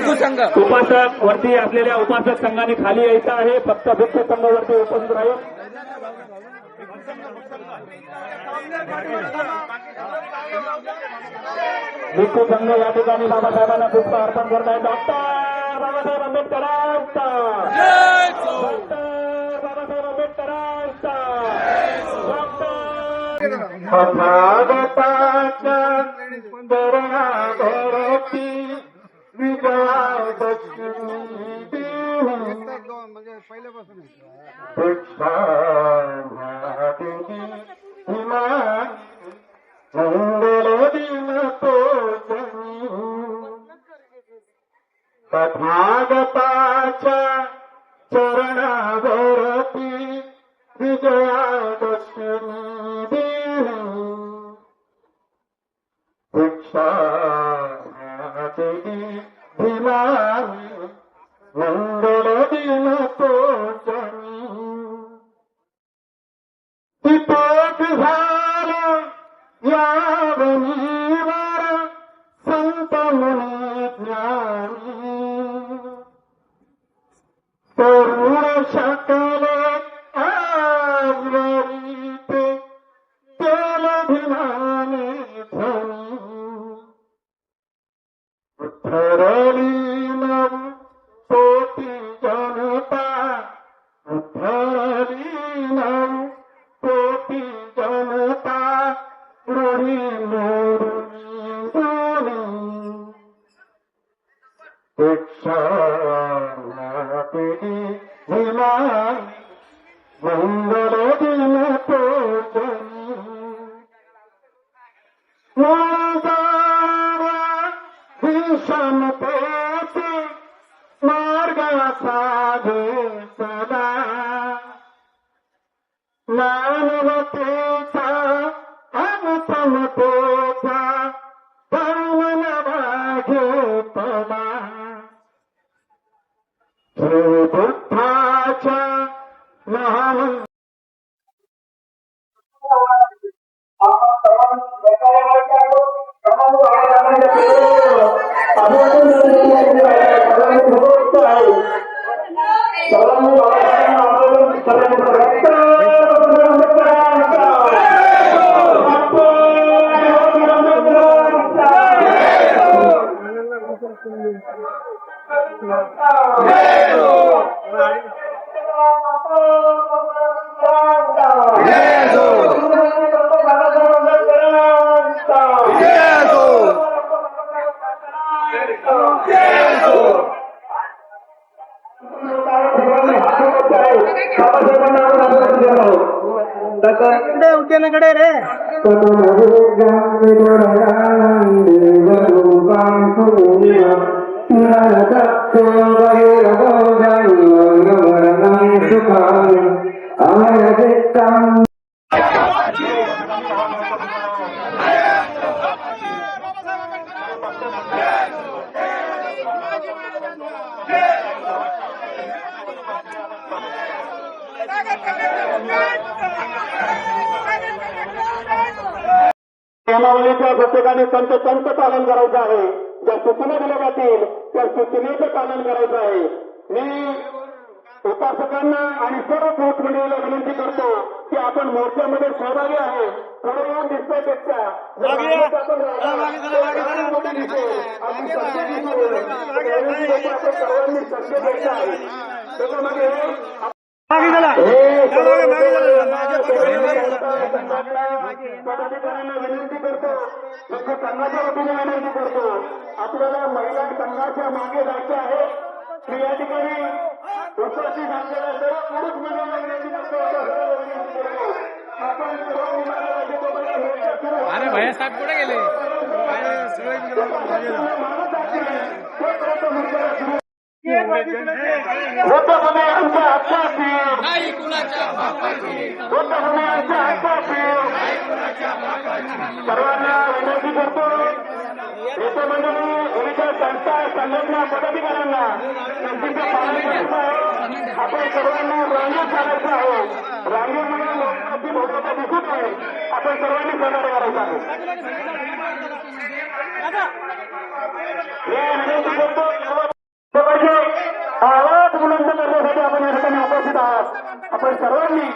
उपासक वरती असलेल्या उपासक संघाने खाली यायचं आहे. फक्त भिक्खू संघ वरती उपस्थित राहील. भिक्खू संघ या ठिकाणी बाबासाहेबांना पुष्प अर्पण करत आहे. डॉक्टर बाबासाहेब आंबेडकरांचा, डॉक्टर बाबासाहेब आंबेडकरांचा, तथागताच्या चरणाभरती विजयादशमी दीक्षा मंगल दिन तो तथागताच्या चरणाभरती विजयादशमी दीक्षा मंगल दिन तो दीपक झाला यावनीवर संत मुनी ज्ञानी तरुण शकले आजवरीत जलधिनाने ध्वनी उद्धरली नव कोटी जनता उद्धरली नव कोटी जनता रुढी मोरुनी दीक्षा भीमा मंगल दिन तो भीषणतेचे मार्गाचा घेतला मानवतेचा आणि समतेचा पावनवा घेतला बुद्धाच्या महान उद्यानाकडे रे नियमावलीच्या प्रत्येकाने तंतोतंत पालन करायचं आहे. ज्या सूचना दिल्या जातील त्या सूचनेचं पालन करायचं आहे. मी उपासकांना आणि सर्व पोस्ट मंडळीला विनंती करतो की आपण मोर्चामध्ये सहभागी आहे. थोडं येऊन दिसण्यापेक्षा सर्वांनी संकेत द्यायचा आहे. त्याच्यामध्ये पदाधिकाऱ्यांना विनंती करतो, फक्त संघाच्या वतीने विनंती करतो, आपल्याला महिला संघाच्या मागे जायचे आहे. मी या ठिकाणी उपस्थित असलेल्या सर्व पुरुष मंडळींना विनंती करतो, आपण अरे भैया साहेब कुठे गेले? बुद्धभूमी आमच्या हक्काची, बुद्धभूमी आमच्या हक्काची. सर्वांना विनंती करतो, नेतेमंडळी, विविध संस्था, संघटना, पदाधिकाऱ्यांना संधीचं पालन करायचं आहे. आपण सर्वांना रांगेत चालायचं आहे. रांगेमध्ये लोकांची भूमिका दिसत आहे. आपण सर्वांनी सहकार्य करायचं आहे. मी विनंती करतो सर्वांनी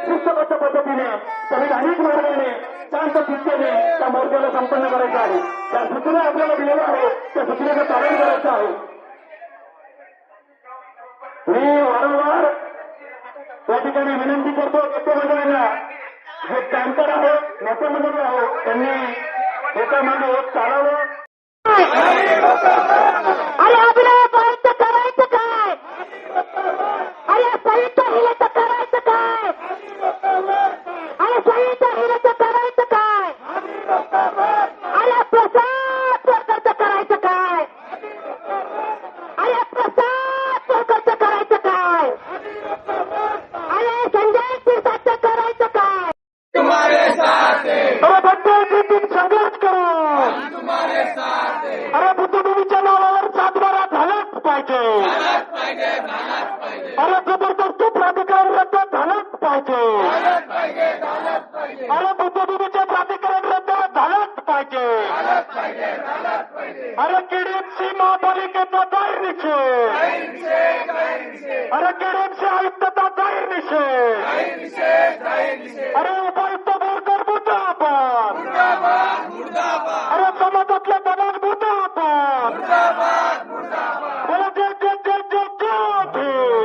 शिस्तबद्ध पद्धतीने संविधानिक मार्गाने शांत चित्तेने त्या मोर्चाला संपन्न करायचं आहे. त्या सूचना आपल्याला दिलेल्या आहे, त्या सूचनेचं पालन करायचं आहे. मी वारंवार या ठिकाणी विनंती करतो नेतेमंडळींना, हे टँकर आहे नेतेमंडळी आहे, त्यांनी एकामागे एक चालावं. अरे आपल्याला करायचं काय? अरे सईच्या हिल्याचं करायचं काय? अरे सईच्या हिल्याचं करायचं काय? अरे प्रसाद सरकारचं करायचं काय? अरे प्रसाद सरकारचं करायचं काय? अरे संजय शिरसाटचं करायचं काय? अरे बद्दल संघर्ष करू. अरे बुद्धभूमीच्या नावावर सातबारा झालाच पाहिजे. अरे जबरदस्ती प्राधिकरण रद्द झालंच पाहिजे. अरे बुद्धभूमीचे प्राधिकरण रद्द झालंच पाहिजे. अरे केडीएमसी महापालिकेचा जाहीर निषेध. अरे केडीएमसी आयुक्तचा जाहीर निषेध. अरे उपायुक्त बोरकर मुर्दाबाद. अरे समाजातल्या दलाल मुर्दाबाद. बोला जय जय जय जय जय भीम.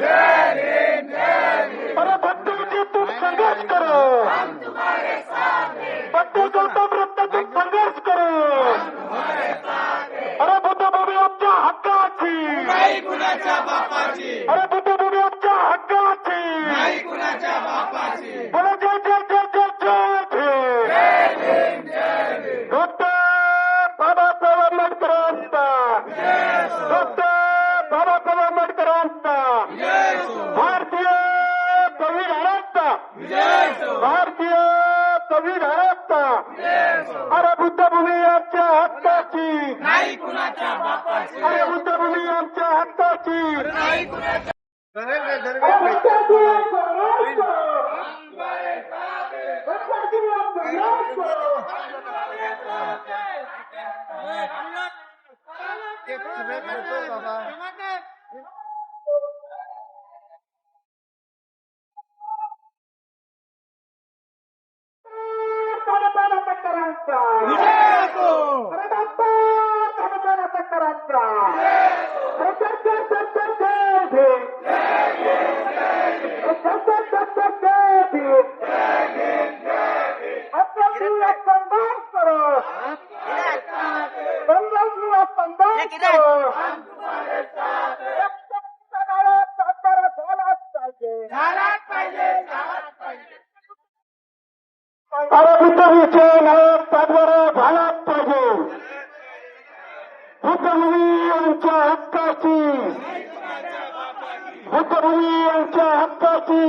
अरे बंधूजी तुम संघर्ष करो. बंधू गौतम रत्न तुम संघर्ष करो. अरे बुद्धभूमी आमच्या हक्काची. अरे बुद्धभूमी आमच्या हक्काची. बोला जय जय जय जय जय भीम. डॉक्टर बाबासाहेब आंबेडकरांचा. डॉक्टर बाबासाहेब आंबेडकरांचा. भारतीय संविधानाचा. भारतीय संविधानाचा. अरे बुद्धभूमी आमच्या हक्काची. अरे बुद्धभूमी आमच्या हक्काची. अरे बुद्धभूमीचे नाव सातबारा झालाच पाहिजे. बुद्धभूमी आमच्या हक्काची. बुद्धभूमी आमच्या हक्काची.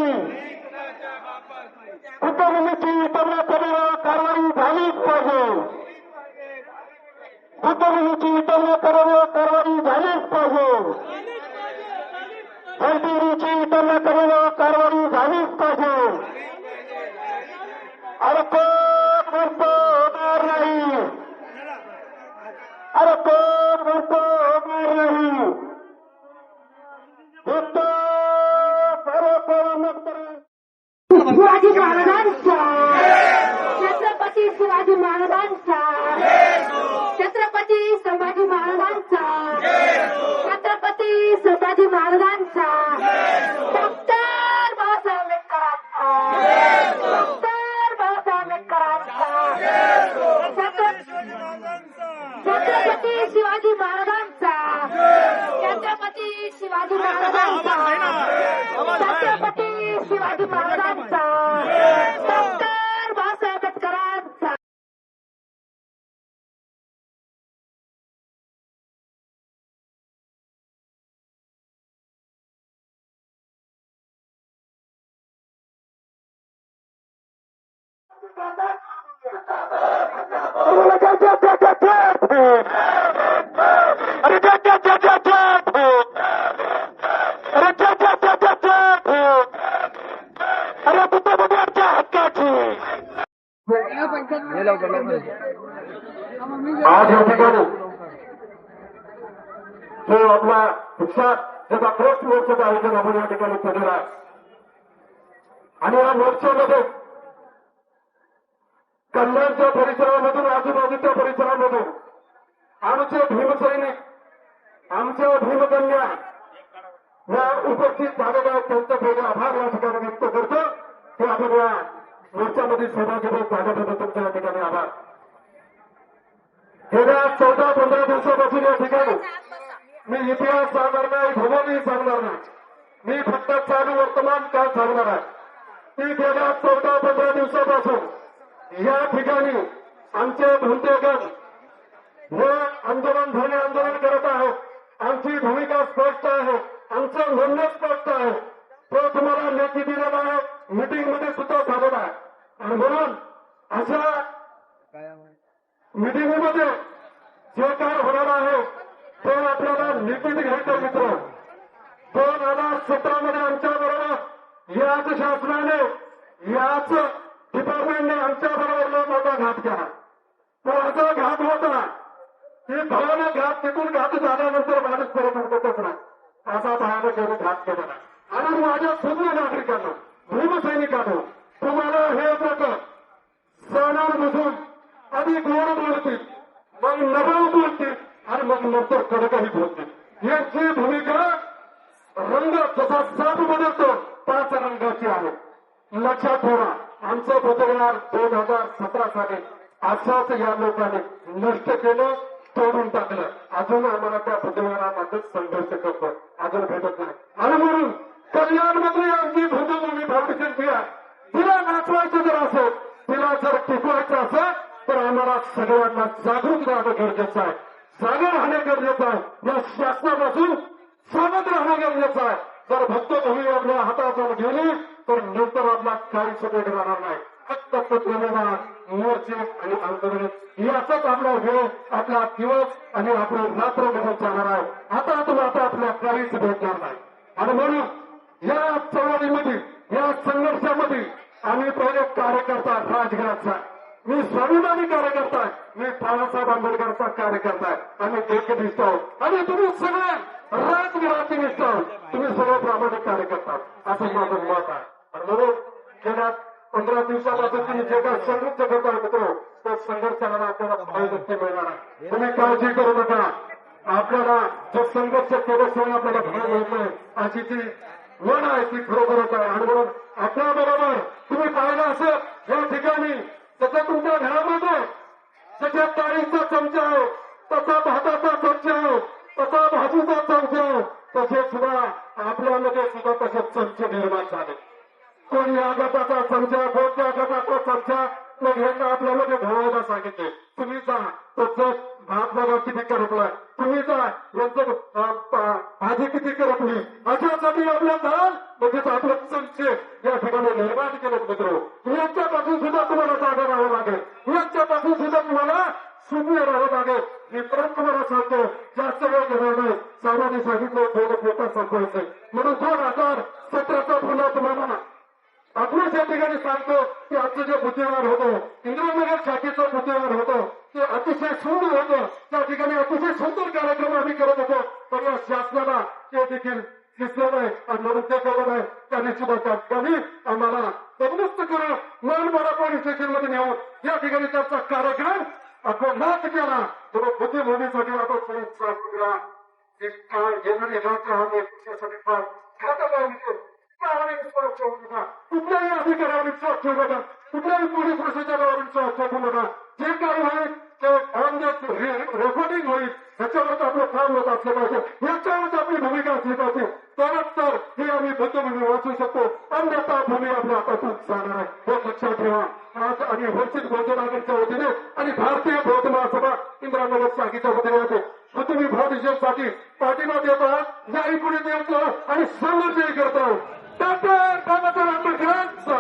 बुद्धभूमीची वितरणाकडे कारवाई झालीच पाहिजे. बुद्धभूमीची वितरणाकडे कारवाई झालीच पाहिजे. जलदिरीची वितरणाकडे कारवाई झालीच पाहिजे. अरे कोण म्हणतो होणार नाही. अरे कोण म्हणतो होणार नाही. फक्त शिवाजी महाराजांचा. छत्रपती शिवाजी महाराजांचा. छत्रपती संभाजी महाराजांचा. छत्रपती संभाजी महाराजांचा. डॉक्टर बाबासाहेब आंबेडकरांचा. डॉक्टर बाबासाहेब आंबेडकरांचा. छत्रपती शिवाजी महाराजांचा. छत्रपती शिवाजी महाराजांचा. छत्रपती शिवाजी महाराजांचा. डॉक्टर बाबासाहेब आंबेडकरांचा. अरे बुद्धभूमीच्या हक्काची. आज या ठिकाणी जो आपला शिक्षा ज्याचा 5 वर्षाचं आयोजन आपण या ठिकाणी केलेला आहे, आणि या मोर्चामध्ये कल्याणच्या परिसरामधून आजूबाजूच्या परिसरामधून आमचे भीमसैनिक आमच्या भीमकन्या या उपस्थित झालेल्या आहेत त्यांचे पहिले आभार या ठिकाणी व्यक्त करतो की आपण या मोर्चामध्ये सहभागी झाल्याबद्दल तुमच्या या ठिकाणी आभार. गेल्या 14-15 दिवसापासून या ठिकाणी मी इतिहास सांगणार नाही, भूगोलही सांगणार नाही, मी फक्त चालू वर्तमान काळ सांगणार आहे की गेल्या 14-15 दिवसापासून या ठिकाणी आमचे भंतेगण हे आंदोलन करत आहेत. आमची भूमिका स्पष्ट आहे, आमचं म्हणणं स्पष्ट आहे. तो तुम्हाला लेखी दिलेला आहे, मिटिंगमध्ये सुद्धा झालेला आहे. आणि म्हणून अशा मिटिंगमध्ये जे काय होणार आहे ते आपल्याला लिखित घ्यायचं मित्र. 2017 मध्ये आमच्याबरोबर याच शासनाने याच डिपार्टमेंटने आमच्याबरोबर मोठा घात केला. तो असा घात होता की भयानक घात, तिथून घात झाल्यानंतर माणूस परत उठतच नाही, असा भयानक घात केलेला. आणि माझ्या सगळ्या नागरिकांना, भीमसैनिकांना, तुम्हाला हे लोक सणावर बसून आधी गोड बोलतील, मग नरम बोलतील आणि मग नंतर कडकही बोलतील. यांची भूमिका रंग जसा साप बदलतो त्याच रंगाची आहे. लक्षात ठेवा, आमचं बुधवार 2017 साली अशाच या लोकांनी नष्ट केलं, तोडून टाकलं. अजून आम्हाला त्या बुधवारामध्येच संघर्ष करतो, अजून भेटत नाही. आणि म्हणून कल्याणमध्ये आमची भूमिभूमी फाउंडेशनची आहे, तिला नाचवायचं जर असेल, तिला जर टिकवायचं असेल तर आम्हाला सगळ्यांना जागृत राहणं गरजेचं आहे, जागा राहणं गरजेचं आहे, या शासनापासून सावध राहणं गरजेचं आहे. जर भक्तभूमी आपल्या हातातून गेली तर नंतर आपला काही सपोर्ट राहणार नाही. फक्त पत्रव्यवहार, मोर्चे आणि आंदोलन याचाच आपला वेळ, आपला दिवस आणि आपलं रात्र म्हणून चालणार आहे. आता आपल्या काहीच भेटणार नाही. आणि म्हणून या चळवळीमध्ये, या संघर्षामध्ये आम्ही पहिले कार्यकर्ता राजघराचा, मी स्वाभिमानी कार्यकर्ता आहे, मी बाळासाहेब आंबेडकरचा कार्यकर्ता आहे. आम्ही देशनिष्ठ आहोत आणि तुम्ही सगळे राजघराचे निष्ठ आहोत, तुम्ही सगळे प्रामाणिक कार्यकर्ता आहात, असं माझं मत आहे. आणि म्हणून गेल्या 15 दिवसापासून तुम्ही जे काय संघर्ष करता मित्र, तो संघर्षाला आपल्याला फळगती मिळणार आहे. तुम्ही काळजी करू नका, आपल्याला जो संघर्ष केल्याशिवाय आपल्याला फळ मिळतोय अशी ती म्हण आहे, ती खरोखरच आहे. आणि म्हणून आपल्याबरोबर तुम्ही पाहिलं असेल या ठिकाणी जसं तुमच्या घरामध्ये जशा टाळीचा चमचा आहे, तसा भाताचा चमचा आहे, तसा भाजीचा चमचा आहे, तसे सुद्धा आपल्यामध्ये सुद्धा तसे चमचे निर्माण झाले. कोणी या गटाचा चमचा, कोणत्या गटाचा चमचा, मग यांना आपल्यामध्ये भावायला सांगितले, तुम्ही जा तो भात बघा किती करपलाय, तुम्ही जा यांचं भाजी किती करपली, अशासाठी आपल्या दाल म्हणजेच आपले चमचे या ठिकाणी निर्माण केलेत मित्र. यांच्यापासून सुद्धा तुम्हाला जागा राहावं लागेल, यांच्यापासून सुद्धा तुम्हाला शून्य राहावं लागेल. मी परत तुम्हाला सांगतो, जास्त वेळ घेणार नाही, सामान्य सांगितलं थोडं पोटा संपवायचंय. म्हणून 2017 पुन्हा तुम्हाला आपल्याच या ठिकाणी सांगतो की आजचं जे बुद्धीवार होतं, इंद्रनगर शाखेचं बुद्धीवार होतं, ते अतिशय सुंदर होतं. त्या ठिकाणी अतिशय सुंदर कार्यक्रम आम्ही करत होतो, पण या शासनाला ते देखील दिसलं नाही आणि म्हणून ते केलं नाही. त्यांनी सुद्धा त्या ठिकाणी आम्हाला बंदोबस्त करून मानमारा पोलीस स्टेशनमध्ये नेऊन या ठिकाणी त्याचा कार्यक्रम आपण नाच केला. तर बुद्धिभूमीसाठी आपण पोलीस कुठल्याही अधिकाऱ्यावर विश्वास ठेवू नका, कुठल्याही पोलीस प्रशासनावर विश्वास ठेवू नका. जे काही होईल ते ऑन द रेकॉर्डिंग होईल, ह्याच्यावरच आपलं काम होत असलं पाहिजे, ह्याच्यावरच आपली भूमिका असली पाहिजे, तरच तर हे आम्ही बुद्धभूमी वाचू शकतो. अन्यथा भूमी आपल्या हातातून जाणार आहे, हे लक्षात ठेवा. आज आणि वंचित बहुजन आघाडीच्या वतीने आणि भारतीय बौद्ध महासभा इंदिरानगर शाखेच्या वतीने बुद्धभूमी फाउंडेशनसाठी पाठिंबा देत आहोत, जारी पुढे देतो आणि संघर्षही करतो. डॉक्टर बाबासाहेब आंबेडकरांचा